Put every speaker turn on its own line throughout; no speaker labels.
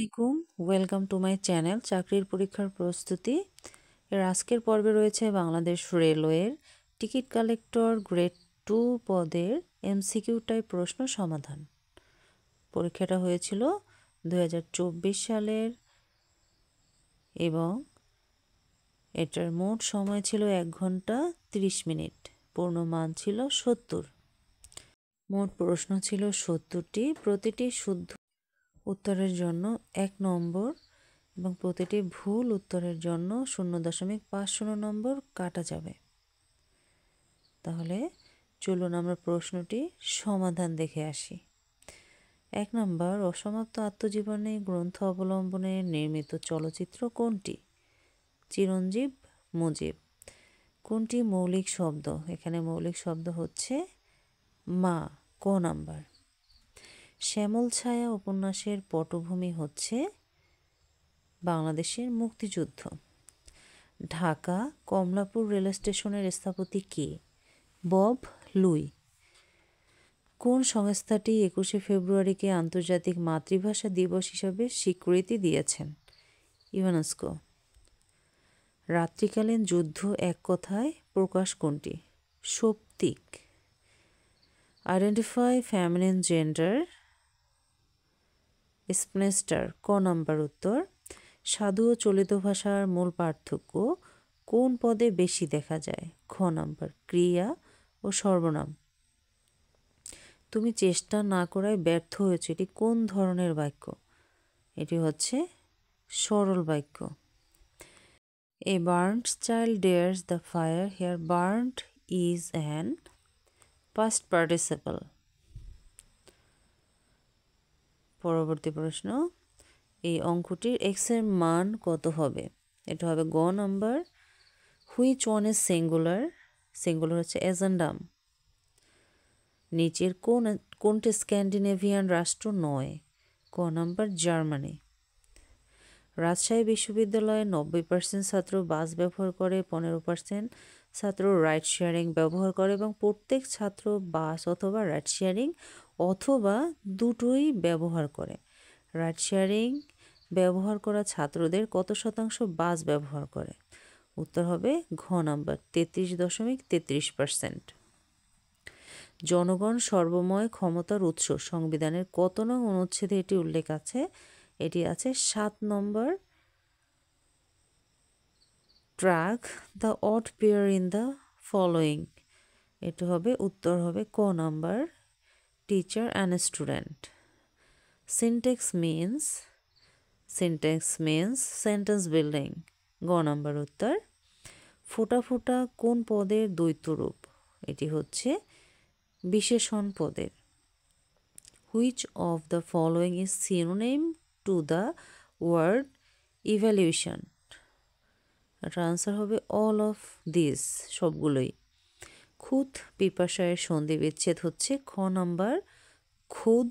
আলাইকুম, welcome to my channel চাকরির পরীক্ষার প্রস্তুতি। এর আজকের পর্বে রয়েছে বাংলাদেশ রেলওয়ের টিকিট কালেক্টর গ্রেড 2 পদের এমসিকিউ টাইপ প্রশ্ন সমাধান। পরীক্ষাটা হয়েছিল 2024 সালের এবং এটার মোট সময় ছিল 1 ঘন্টা 30 মিনিট। পূর্ণমান ছিল 70। মোট প্রশ্ন ছিল 70টি, প্রতিটি শুদ্ধ উত্তরের জন্য 1 নম্বর এবং প্রতিটি ভুল উত্তরের জন্য 0.50 নম্বর কাটা যাবে। তাহলে চলুন আমরা প্রশ্নটি সমাধান দেখে আসি। 1 নম্বর, অসমাপ্ত আত্মজীবনী গ্রন্থ অবলম্বনে নির্মিত চলচ্চিত্র কোনটি? চিরঞ্জীব, মুজিব। কোনটি মৌলিক শব্দ? এখানে মৌলিক শব্দ হচ্ছে মা, ক নাম্বার। শ্যামল ছায়া উপন্যাসের পটভূমি হচ্ছে বাংলাদেশের মুক্তিযুদ্ধ। ঢাকা কমলাপুর রেল স্টেশনের স্থপতি কে? Bob Luis. কোন সংস্থাটি 21শে ফেব্রুয়ারিকে আন্তর্জাতিক মাতৃভাষা দিবস হিসাবে স্বীকৃতি দিয়েছেন? ইউনেস্কো। রাত্রিকালীন যুদ্ধ এক কথায় প্রকাশ কোনটি? সৌপ্তিক। Identify feminine gender. স্পেনস্টার, ক নাম্বার উত্তর। সাধু ও চলিত ভাষার মূল পার্থক্য কোন পদে বেশি দেখা যায়? খ নাম্বার, ক্রিয়া ও সর্বনাম। তুমি চেষ্টা না করায় ব্যর্থ হয়েছে, এটি কোন ধরনের বাক্য? এটি হচ্ছে সরল বাক্য। A burned child dares the fire, here burned is an past participle. পরবর্তী প্রশ্ন, এই অঙ্কটির এক্স এর মান কত হবে? এটা হবে গ number. Which one is singular? Singular হচ্ছে এজেন্ডাম। নিচের কোনটি স্ক্যান্ডিনেভিয়ান রাষ্ট্র নয়? ক নাম্বার, জার্মানি। রাজশাহী বিশ্ববিদ্যালয়ে 90% ছাত্র বাস ব্যবহার করে, 15% ছাত্র রাইড শেয়ারিং ব্যবহার করে এবং প্রত্যেক ছাত্র বাস অথবা রাইড শেয়ারিং অথবা দুটোই ব্যবহার করে। রাইড শেয়ারিং ব্যবহার করা ছাত্রদের কত শতাংশ বাস ব্যবহার করে? উত্তর হবে ঘ নাম্বার, 33.33%। জনগণ সর্বময় ক্ষমতার উৎস সংবিধানের কত নং অনুচ্ছেদে এটি উল্লেখ আছে? এটি আছে 7 নম্বর। Track the odd pair in the following. এটা হবে উত্তর হবে ক number, teacher and student. Syntax means sentence building. গ নাম্বার উত্তর। ফোঁটা ফোঁটা কোন পদের দ্বৈত রূপ? এটি হচ্ছে বিশেষণ পদের। Which of the following is synonym to the word evaluation? এটার আনসার হবে অল অফ দিস, সবগুলোই। খুদ পিপাসায়ের সন্ধি বিচ্ছেদ হচ্ছে খ নাম্বার, খুদ,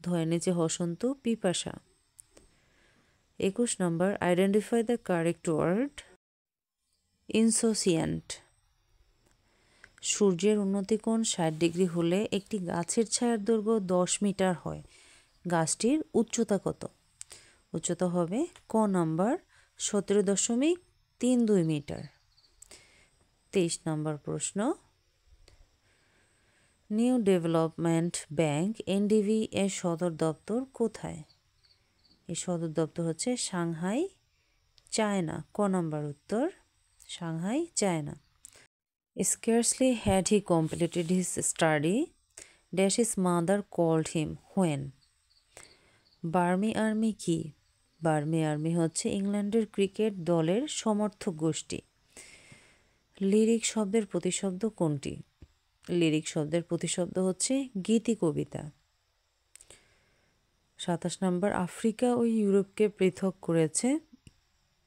ধয় নিচে হসন্ত, পিপাসা। 21 নম্বর, আইডেন্টিফাই দ্য কারেক্ট ওয়ার্ড। ইনসোসিয়েন্ট। সূর্যের উন্নতিকোণ 60 ডিগ্রি হলে একটি গাছের ছায়ার দৈর্ঘ্য 10 মিটার হয়। গাছটির উচ্চতা কত? উচ্চতা হবে ক নাম্বার, 17.32 মিটার। 23 নম্বর প্রশ্ন, নিউ ডেভেলপমেন্ট ব্যাংক এনডিবি এর সদর দপ্তর কোথায়? এই সদর দপ্তর হচ্ছে সাংহাই, চায়না। ক নাম্বার উত্তর, Shanghai, China. Scarcely had he completed his study, dash his mother called him when? Vermi army কি? বার্মি আর্মি হচ্ছে ইংল্যান্ডের ক্রিকেট দলের সমর্থক গোষ্ঠী। লিরিক শব্দের প্রতিশব্দ কোনটি? লিরিক শব্দের প্রতিশব্দ হচ্ছে গীতি কবিতা। 27 নম্বর, আফ্রিকা ও ইউরোপকে পৃথক করেছে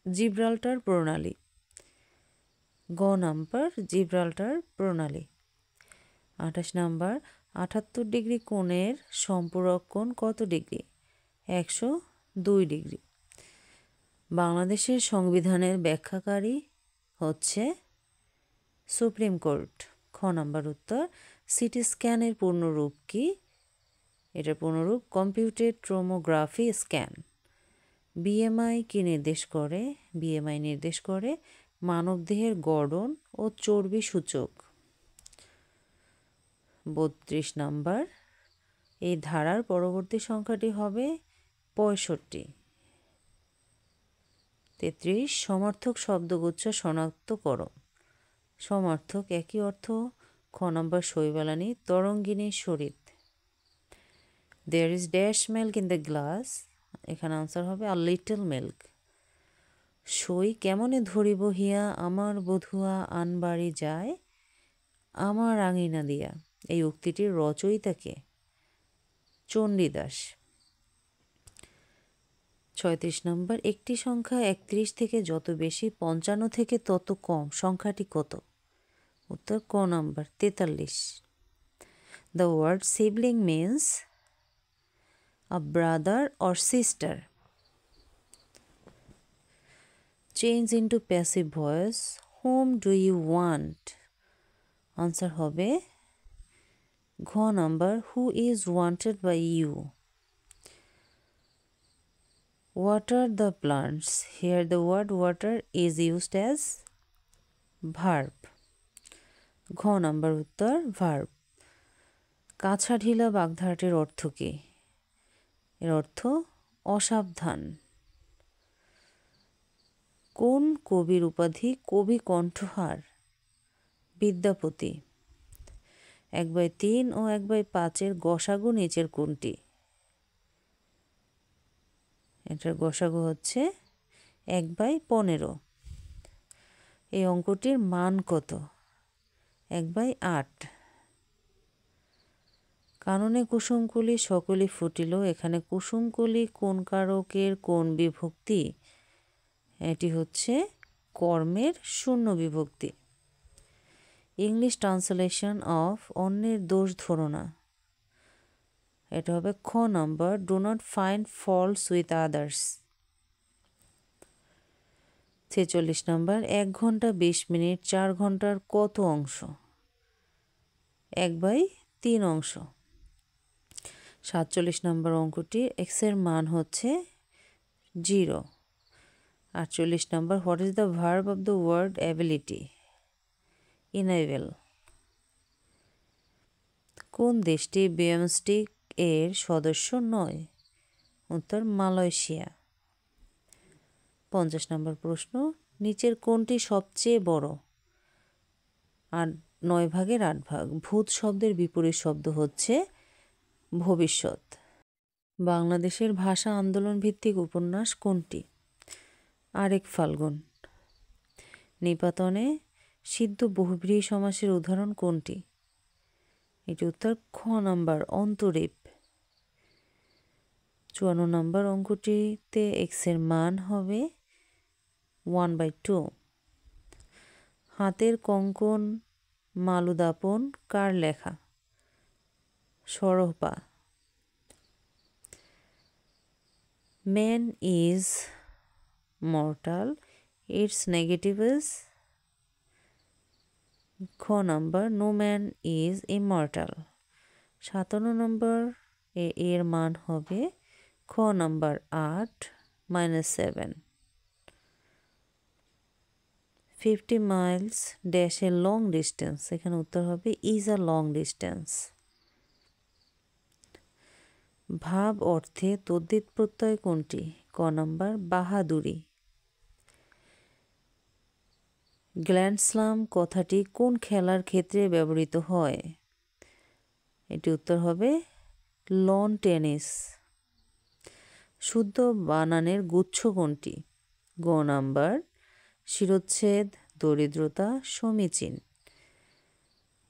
জিব্রাল্টার প্রণালী। গ নাম্বার, জিব্রাল্টার প্রণালী। 28 নাম্বার, 78 ডিগ্রি কোণের সম্পূরক কোণ কত ডিগ্রি? 102 ডিগ্রি। বাংলাদেশের সংবিধানের ব্যাখ্যাকারী হচ্ছে সুপ্রিম কোর্ট। খ নাম্বার উত্তর। সিটি স্ক্যানের পূর্ণরূপ কি? এটার পূর্ণরূপ কম্পিউটেড টোমোগ্রাফি স্ক্যান। বিএমআই কি নির্দেশ করে? বিএমআই নির্দেশ করে মানবদেহের গড়ন ও চর্বি সূচক। 32 নাম্বার, এই ধারার পরবর্তী সংখ্যাটি হবে 65। 33, সমার্থক শব্দগুচ্ছ শনাক্ত করো। সমার্থক একই অর্থ। খ নম্বর, শৈবালানি তরঙ্গিনী শরীর। There is dash milk in the glass, এখানে আনসার হবে আ লিটল মিল্ক। সই কেমনে ধরিব হিয়া আমার বধুয়া আনবাড়ি যায় আমার আঙিনা দিয়া, এই উক্তিটির রচয়িতাকে? চণ্ডীদাস। 36 নম্বর, একটি সংখ্যা 31 থেকে যত বেশি 55 থেকে তত কম, সংখ্যাটি কত? উত্তর ক number 43। The word sibling means a brother or sister. Change into passive voice. Whom do you want? Answer হবে ঘ number, who is wanted by you. Water the plants. Here the word water is used as verb. ঘ number উত্তর verb. কাছা ঢিলা বাগধারাটির অর্থ কী? এর অর্থ অসাবধান। কোন কবির উপাধি কবি কণ্ঠহার? বিদ্যাপতি। 1/3 ও 1/5 গসাগু নিচের কোনটি? এটার গসাগু হচ্ছে 1/15। এই অঙ্কটির মান কত? 1/8। কাননে কুসুমকলি সকলি ফুটিল, এখানে কুসুমকলি কোন কারকের কোন বিভক্তি? এটি হচ্ছে কর্মের শূন্য বিভক্তি। ইংলিশ ট্রান্সলেশন অফ অন্যের দোষ ধরো না, এটা হবে খ number, do not find faults with others. 46 number, 1 ঘন্টা 20 মিনিট 4 ঘন্টার কত অংশ? 1/3 অংশ। 47 নম্বর অঙ্কটি, এক্সের মান হচ্ছে 0। 48 নম্বর, what is the verb of the word ability? Enable. কোন দেশটি বিমস্টেক এর সদস্য নয়? উত্তর মালয়েশিয়া। 50 নম্বর প্রশ্ন, নিচের কোনটি সবচেয়ে বড়? 9 ভাগের 8 ভাগ। ভূত শব্দের বিপরীত শব্দ হচ্ছে ভবিষ্যৎ। বাংলাদেশের ভাষা আন্দোলন ভিত্তিক উপন্যাস কোনটি? আরেক ফাল্গুন। নিপাতনে সিদ্ধ বহুব্রীহি সমাসের উদাহরণ কোনটি? এটি উত্তর খ নাম্বার, অন্তরীপ। 54 নম্বর অঙ্কটিতে এক্সের মান হবে 1/2। হাতের কঙ্কন মালুদাপন কার লেখা? সরহপা। Man is mortal, its negative is খ number, no man is immortal। 57 নম্বর এর মান হবে খ number 8 - 7। 50 miles dash a long distance, এখানে উত্তর হবে ইজ আ লং ডিস্টেন্স। ভাব অর্থে তদ্ধিত প্রত্যয় কোনটি? ক নাম্বার, বাহাদুরি। গ্র্যান্ড স্লাম কথাটি কোন খেলার ক্ষেত্রে ব্যবহৃত হয়? এটি উত্তর হবে লন টেনিস। শুদ্ধ বানানের গুচ্ছ কোনটি? গ নাম্বার, শিরোচ্ছেদ, দরিদ্রতা, সমীচীন।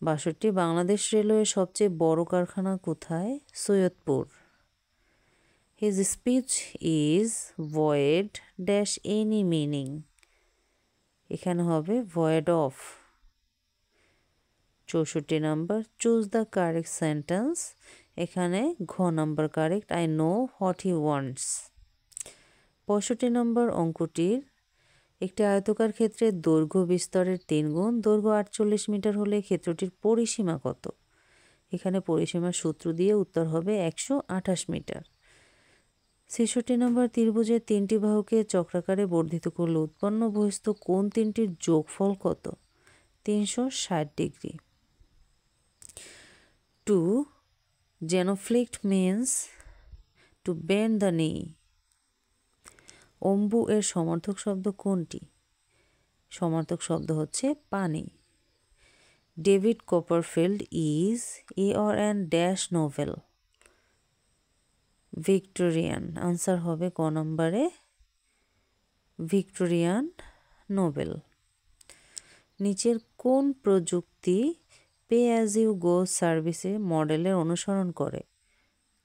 62, বাংলাদেশ রেলওয়ের সবচেয়ে বড় কারখানা কোথায়? Saidpur. His speech is void dash any meaning, এখানে হবে void of। 64 number, choose the correct sentence, এখানে ঘ number correct, I know what he wants. 65 নম্বর অঙ্কটির, একটি আয়তকার ক্ষেত্রের দৈর্ঘ্য বিস্তরের 3 গুণ, দৈর্ঘ্য 48 মিটার হলে ক্ষেত্রটির পরিসীমা কত? এখানে পরিসীমার সূত্র দিয়ে উত্তর হবে 128 মিটার। ৬৬ নম্বর ত্রিভুজের 3টি বাহুকে চক্রাকারে বর্ধিত করলে উৎপন্ন বহিস্থ কোণ 3টির যোগফল কত? 360 degree. 2. Genuflect means to bend the knee. অম্বু এর সমার্থক শব্দ কোনটি? সমার্থক শব্দ হচ্ছে পানি। David Copperfield is a or an dash novel? Victorian. Answer হবে ক নম্বরে ভিক্টোরিয়ান নোবেল। নিচের কোন প্রযুক্তি পে অ্যাজ ইউ গো সার্ভিসে মডেলের অনুসরণ করে?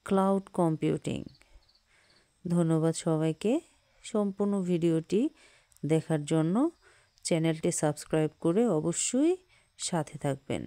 Cloud computing. ধন্যবাদ সবাইকে সম্পূর্ণ ভিডিওটি দেখার জন্য। চ্যানেলটি সাবস্ক্রাইব করে অবশ্যই সাথে থাকবেন।